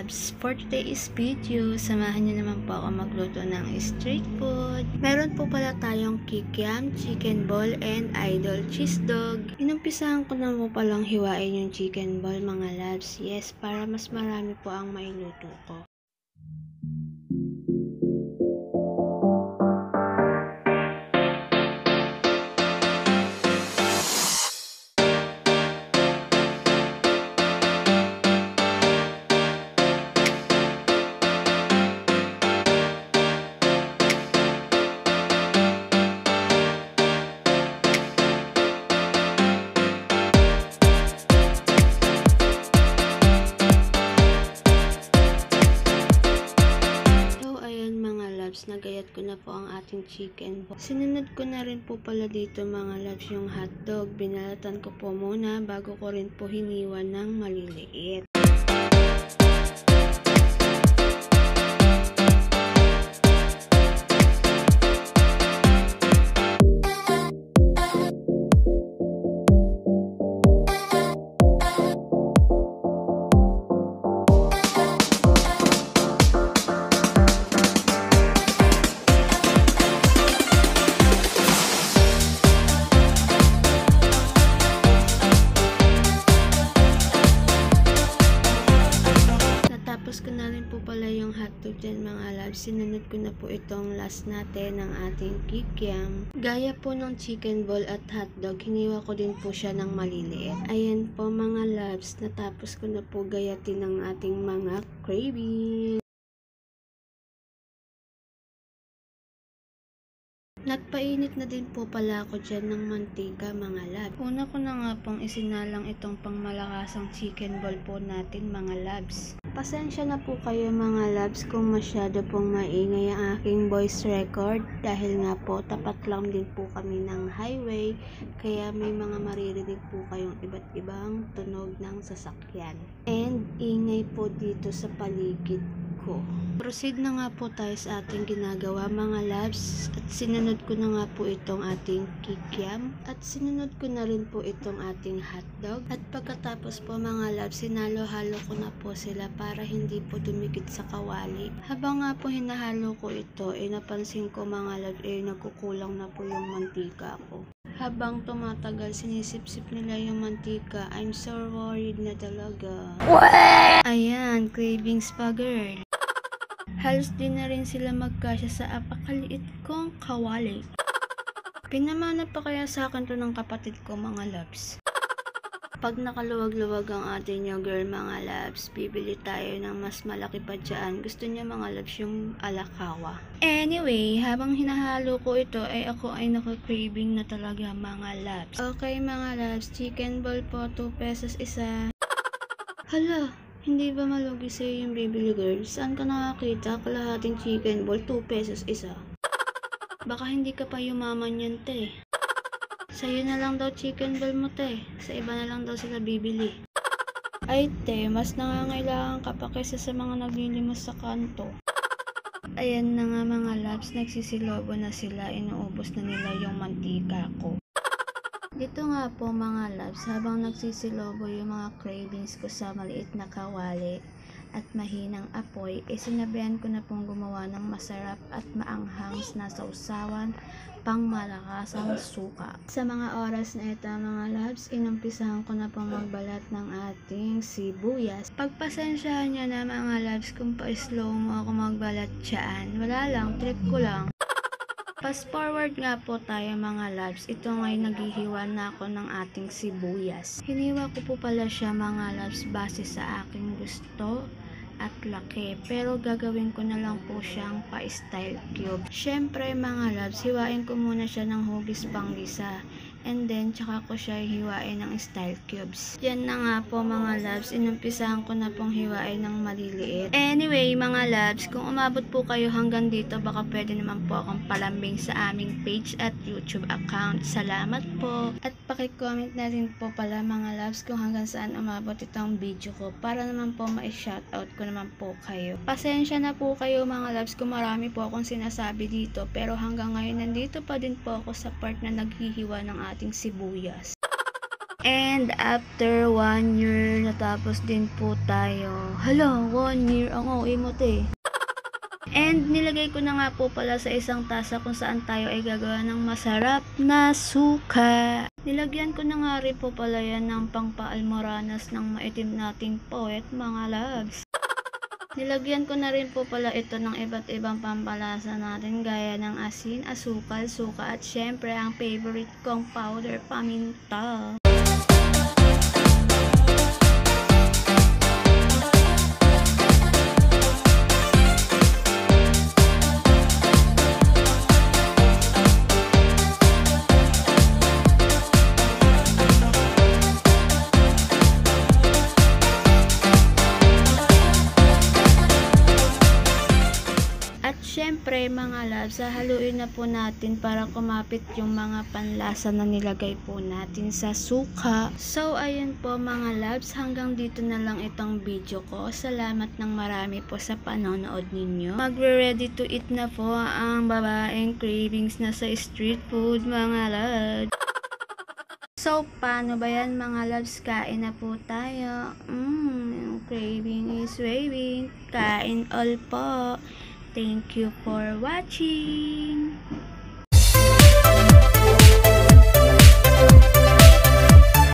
loves, for today's video, samahan niyo naman po ako magluto ng street food. Meron po pala tayong kikiam, chicken ball, and idol cheese dog. Inumpisahan ko na po palang hiwain yung chicken ball mga loves. Yes, para mas marami po ang mailuto ko. Nagayat ko na po ang ating chicken ball. Sinunod ko na rin po pala dito mga loves yung hotdog. Binalatan ko po muna bago ko rin po hiniwan ng maliliit. Ko na rin po pala yung hotdog dyan mga loves. Sinunod ko na po itong last natin ng ating kikiam. Gaya po ng chicken ball at hotdog, hiniwa ko din po siya ng maliliit. Ayan po mga loves, natapos ko na po gayatin ng ating mga craving. Nagpainit na din po pala ako dyan ng mantika mga loves. Una ko na nga pong isinalang itong pangmalakasang chicken ball po natin mga loves. Pasensya na po kayo mga loves kung masyado pong maingay ang aking voice record dahil nga po tapat lang din po kami ng highway kaya may mga maririnig po kayong iba't ibang tunog ng sasakyan. And ingay po dito sa paligid ko. Proceed na nga po tayo sa ating ginagawa mga loves at sinunod ko na nga po itong ating kikiam at sinunod ko na rin po itong ating hotdog at pagkatapos po mga loves sinalo-halo ko na po sila para hindi po dumikit sa kawali. Habang nga po hinahalo ko ito napansin ko mga loves nagkukulang na po yung mantika ko. Habang tumatagal sinisip-sip nila yung mantika, I'm so worried na talaga. Ayan, cravings pa girl. Halos din na rin sila magkasya sa apakaliit kong kawali. Pinamana pa kaya sa akin to ng kapatid ko mga loves. Pag nakaluwag-luwag ang atin yung girl mga loves, bibili tayo ng mas malaki pa dyan. Gusto niya mga loves yung alakawa. Anyway, habang hinahalo ko ito ako ay naka-craving na talaga mga loves. Okay mga loves, chicken ball po 2 pesos isa. Hala! Hindi ba malugi sa'yo yung bibili girl? Saan ka nakakita? Kalahating chicken ball, 2 pesos isa. Baka hindi ka pa yumaman yan, te. Sa'yo na lang daw chicken ball mo, te. Sa iba na lang daw sila bibili. Ay, te, mas nangangailangan ka pa kaysa sa mga naglilimos sa kanto. Ayan na nga mga loves, nagsisilobo na sila. Inuubos na nila yung mantika ko. Dito nga po mga loves, habang nagsisilobo yung mga cravings ko sa maliit na kawali at mahinang apoy, sinabihan ko na pong gumawa ng masarap at maanghang na sausawan pang malakasang suka. Sa mga oras na ito mga loves, inumpisahan ko na pong magbalat ng ating sibuyas. Pagpasensyahan nyo na mga loves kung pa-slow mo ako magbalat dyan. Wala lang, trip ko lang. Fast forward nga po tayo mga loves. Ito ngayon naghihiwa na ako ng ating sibuyas. Hiniwa ko po pala siya mga loves base sa aking gusto at laki. Pero gagawin ko na lang po siyang pa-style cube. Syempre mga loves, hiwain ko muna siya ng hugis panggisa. And then, tsaka ko siya hiwain ng style cubes. Yan na nga po mga loves. Inumpisahan ko na pong hiwain ng maliliit. Anyway, mga loves, kung umabot po kayo hanggang dito, baka pwede naman po akong palambing sa aming page at YouTube account. Salamat po. At pakicomment na rin po pala mga loves kung hanggang saan umabot itong video ko. Para naman po ma-shoutout ko naman po kayo. Pasensya na po kayo mga loves kung marami po akong sinasabi dito. Pero hanggang ngayon, nandito pa din po ako sa part na naghihiwa ng ating sibuyas. And after 1 year, natapos din po tayo. Hala, 1 year ang OA mo te. And nilagay ko na nga po pala sa isang tasa kung saan tayo ay gagawa ng masarap na suka. Nilagyan ko na nga rin po pala yan ng pangpaalmoranas ng maitim nating poet, mga loves. Nilagyan ko na rin po pala ito ng iba't ibang pampalasa natin gaya ng asin, asukal, suka at syempre ang favorite kong powder, paminta. Syempre mga loves, haluin na po natin para kumapit yung mga panlasa na nilagay po natin sa suka. So ayun po mga loves, hanggang dito na lang itong video ko. Salamat ng marami po sa panonood ninyo. Magre-ready to eat na po ang babaeng cravings na sa street food mga loves. So paano ba yan mga loves? Kain na po tayo. Craving is waving. Kain all po. Thank you for watching.